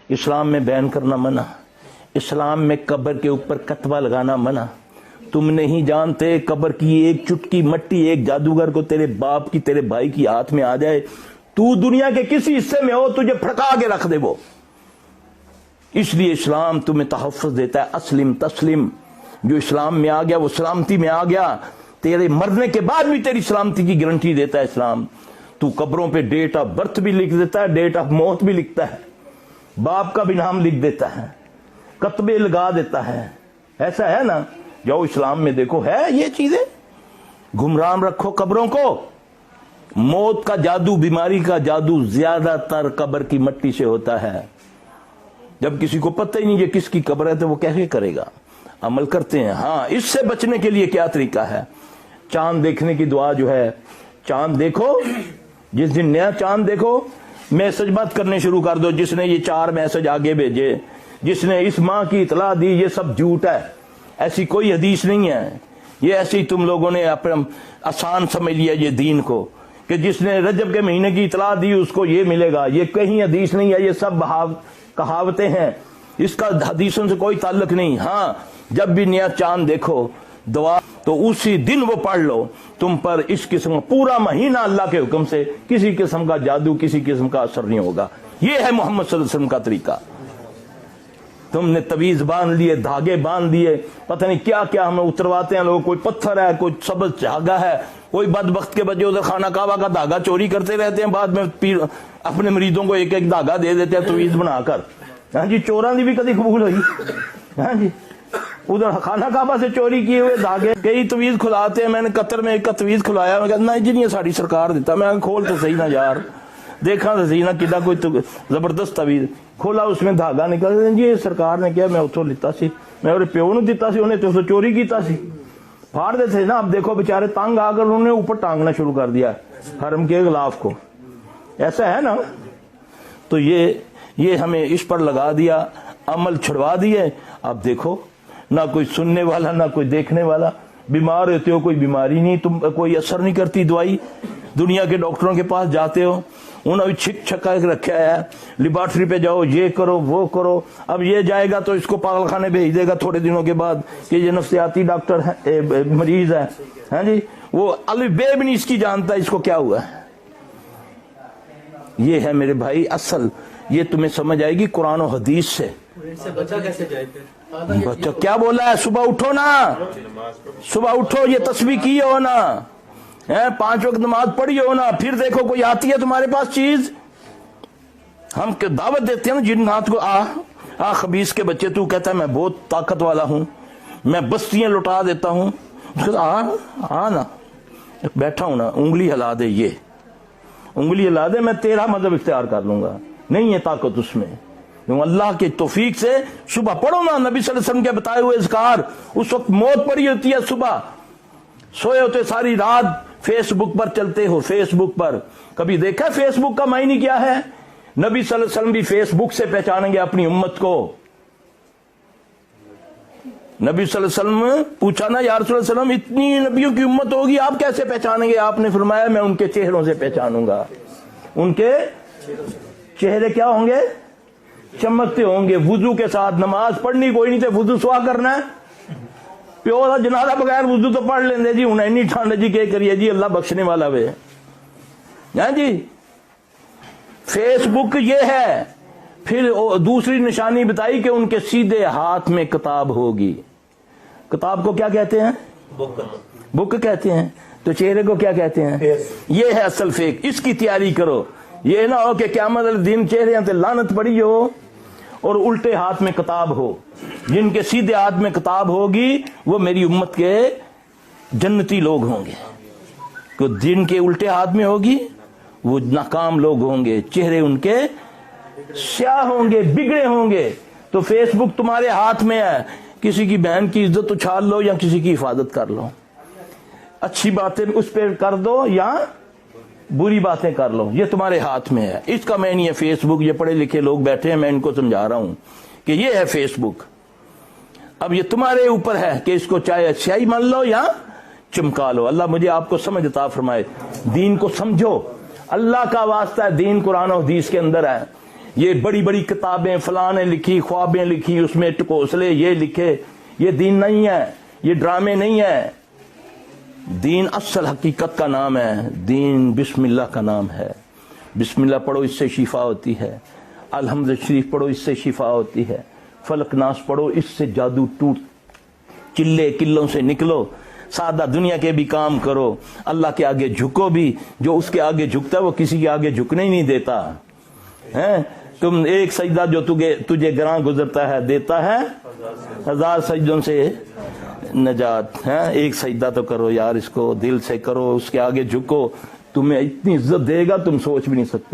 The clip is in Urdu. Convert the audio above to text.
اسلام میں بیان کرنا منع، اسلام میں قبر کے اوپر کتبہ لگانا منع۔ تم نہیں جانتے قبر کی ایک چٹکی مٹی ایک جادوگر کو تیرے باپ کی تیرے بھائی کی ہاتھ میں آ جائے، تو دنیا کے کسی حصے میں ہو تجھے پھڑکا کے رکھ دے وہ۔ اس لیے اسلام تمہیں تحفظ دیتا ہے، اسلم تسلم۔ جو اسلام میں آ گیا وہ سلامتی میں آ گیا، تیرے مرنے کے بعد بھی تیری سلامتی کی گارنٹی دیتا ہے اسلام۔ تو قبروں پہ ڈیٹ آف برتھ بھی لکھ دیتا ہے، ڈیٹ آف موت بھی لکھتا ہے، باپ کا بھی نام لکھ دیتا ہے، کتبے لگا دیتا ہے۔ ایسا ہے نا؟ جاؤ اسلام میں دیکھو، ہے یہ چیزیں۔ گمراہ رکھو قبروں کو۔ موت کا جادو، بیماری کا جادو زیادہ تر قبر کی مٹی سے ہوتا ہے۔ جب کسی کو پتہ ہی نہیں کہ کس کی قبر ہے تو وہ کیسے کرے گا؟ عمل کرتے ہیں۔ ہاں، اس سے بچنے کے لیے کیا طریقہ ہے؟ چاند دیکھنے کی دعا جو ہے، چاند دیکھو، جس دن نیا چاند دیکھو میسج مت کرنے شروع کر دو، جس نے یہ 4 میسج آگے بھیجے، جس نے اس ماہ کی اطلاع دی، یہ سب جھوٹ ہے۔ ایسی کوئی حدیث نہیں ہے، یہ ایسی تم لوگوں نے اپنا آسان سمجھ لیا یہ دین کو، کہ جس نے رجب کے مہینے کی اطلاع دی اس کو یہ ملے گا۔ یہ کہیں حدیث نہیں ہے، یہ سب کہاوتیں ہیں، اس کا حدیثوں سے کوئی تعلق نہیں۔ ہاں، جب بھی نیا چاند دیکھو دعا تو اسی دن وہ پڑھ لو، تم پر اس قسم کا پورا مہینہ اللہ کے حکم سے کسی قسم کا جادو، کسی قسم کا اثر نہیں ہوگا۔ یہ ہے محمد صلی اللہ علیہ وسلم کا طریقہ۔ تم نے تویز باندھ لیے، دھاگے باندھ دیے، پتہ نہیں کیا کیا ہمیں اترواتے ہیں لوگ، کوئی پتھر ہے، کوئی سبز دھاگا ہے، کوئی بدبخت کے بچے ادھر خانہ کعبہ کا دھاگا چوری کرتے رہتے ہیں، بعد میں اپنے مریدوں کو ایک ایک دھاگا دے دیتے ہیں تویز بنا کر۔ ہاں جی، چوراں دی بھی کدی قبول ہوئی؟ ہاں جی، ادھر خانہ کعبہ سے چوری کیے ہوئے دھاگے کئی تویز کھلاتے ہیں۔ میں نے قطر میں ایک کا تویز کھلایا، میں کہا جی نہیں ساڑی سرکار دیتا، میں کھول تو صحیح نہ یار، دیکھا تو صحیح نہ کدا کوئی زبردست تویز کھولا، اس میں دھاگا نکل جی سرکار نے کیا میں اتوں لیتا سی، میں اور پیو نو دیتا سی، انہیں تو چوری کیتا سی، پھاڑ دیتے نا۔ اب دیکھو بےچارے تنگ آ کر انہوں نے اوپر ٹانگنا شروع کر دیا حرم کے غلاف کو۔ ایسا ہے نا؟ تو یہ ہمیں اس پر لگا دیا، عمل چھڑوا دیے۔ اب دیکھو نہ کوئی سننے والا نہ کوئی دیکھنے والا، بیمار ہوتے ہو کوئی بیماری نہیں، تم کوئی اثر نہیں کرتی دوائی، دنیا کے ڈاکٹروں کے پاس جاتے ہو انہوں نے چھک چھکا کے رکھا ہے، لیبارٹری پہ جاؤ یہ کرو وہ کرو، اب یہ جائے گا تو اس کو پاگل خانے بھیج دے گا تھوڑے دنوں کے بعد کہ یہ نفسیاتی ڈاکٹر ہے، مریض ہے۔ ہاں جی، وہ الف بے بھی نہیں اس کی جانتا اس کو کیا ہوا ہے۔ یہ ہے میرے بھائی اصل، یہ تمہیں سمجھ آئے گی قرآن و حدیث سے۔ بچا کیسے جائے پھر؟ بچہ کیا بولا ہے؟ صبح اٹھو نا، صبح اٹھو، یہ تسبیح کی ہو نا، 5 وقت نماز پڑھی ہو نا، پھر دیکھو کوئی آتی ہے تمہارے پاس چیز، ہم دعوت دیتے ہیں جن نات کو، آ خبیث کے بچے، تو کہتا ہے میں بہت طاقت والا ہوں، میں بستیاں لٹا دیتا ہوں، آ نا، بیٹھا ہوں نا، انگلی ہلا دے، یہ انگلی ہلا دے، میں تیرا مذہب اختیار کر لوں گا، نہیں ہے طاقت اس میں۔ اللہ کے توفیق سے صبح پڑھو نا، نبی صلی اللہ علیہ وسلم کے بتائے ہوئے اذکار، اس وقت موت پڑی ہوتی ہے، صبح سوئے ہوتے ساری رات فیس بک پر چلتے ہو، فیس بک پر کبھی دیکھا فیس بک کا معنی کیا ہے؟ نبی صلی اللہ علیہ وسلم بھی فیس بک سے پہچانیں گے اپنی امت کو۔ نبی صلی اللہ علیہ وسلم پوچھا نا یا رسول اللہ علیہ وسلم اتنی نبیوں کی امت ہوگی آپ کیسے پہچانیں گے؟ آپ نے فرمایا میں ان کے چہروں سے پہچانوں گا۔ ان کے چہرے کیا ہوں گے؟ چمکتے ہوں گے۔ وضو کے ساتھ نماز پڑھنی کوئی نہیں تے وضو سوا کرنا ہے، پیو دا جنازہ بغیر وضو تو پڑھ لیندے جی، ہن اینی ٹھنڈ جی کہ کریے جی، اللہ بخشنے والا وے۔ ہاں جی، فیس بک یہ ہے۔ پھر دوسری نشانی بتائی کہ ان کے سیدھے ہاتھ میں کتاب ہوگی۔ کتاب کو کیا کہتے ہیں؟ بک کہتے ہیں۔ تو چہرے کو کیا کہتے ہیں؟ یہ ہے اصل فیک، اس کی تیاری کرو، یہ نہ ہو کہ قیامت دن چہرے تے لعنت پڑی ہو اور الٹے ہاتھ میں کتاب ہو۔ جن کے سیدھے ہاتھ میں کتاب ہوگی وہ میری امت کے جنتی لوگ ہوں گے، جن کے الٹے ہاتھ میں ہوگی وہ ناکام لوگ ہوں گے، چہرے ان کے سیاہ ہوں گے، بگڑے ہوں گے۔ تو فیس بک تمہارے ہاتھ میں ہے، کسی کی بہن کی عزت اچھال لو یا کسی کی حفاظت کر لو، اچھی باتیں اس پہ کر دو یا بری باتیں کر لو، یہ تمہارے ہاتھ میں ہے۔ اس کا معنی ہے فیس بک۔ یہ پڑھے لکھے لوگ بیٹھے ہیں، میں ان کو سمجھا رہا ہوں کہ یہ ہے فیس بک۔ اب یہ تمہارے اوپر ہے کہ اس کو چاہے اچھائی مان لو یا چمکا لو۔ اللہ مجھے آپ کو سمجھ عطا فرمائے، دین کو سمجھو، اللہ کا واسطہ ہے، دین قرآن و حدیث کے اندر ہے۔ یہ بڑی بڑی کتابیں فلاں نے لکھی، خوابیں لکھی، اس میں ٹکوسلے یہ لکھے، یہ دین نہیں ہے، یہ ڈرامے نہیں ہے۔ دین اصل حقیقت کا نام ہے، دین بسم اللہ کا نام ہے۔ بسم اللہ پڑھو، اس سے شفا ہوتی ہے۔ الحمد شریف پڑھو، اس سے شفا ہوتی ہے۔ فلق ناس پڑھو، اس سے جادو ٹوٹ، چلے کلوں سے نکلو۔ سادہ دنیا کے بھی کام کرو، اللہ کے آگے جھکو بھی۔ جو اس کے آگے جھکتا ہے وہ کسی کے آگے جھکنے ہی نہیں دیتا ہے۔ تم ایک سجدہ جو تجھے گراں گزرتا ہے دیتا ہے 1000 سجدوں سے نجات ہے۔ ایک سجدہ تو کرو یار، اس کو دل سے کرو، اس کے آگے جھکو، تمہیں اتنی عزت دے گا تم سوچ بھی نہیں سکتے۔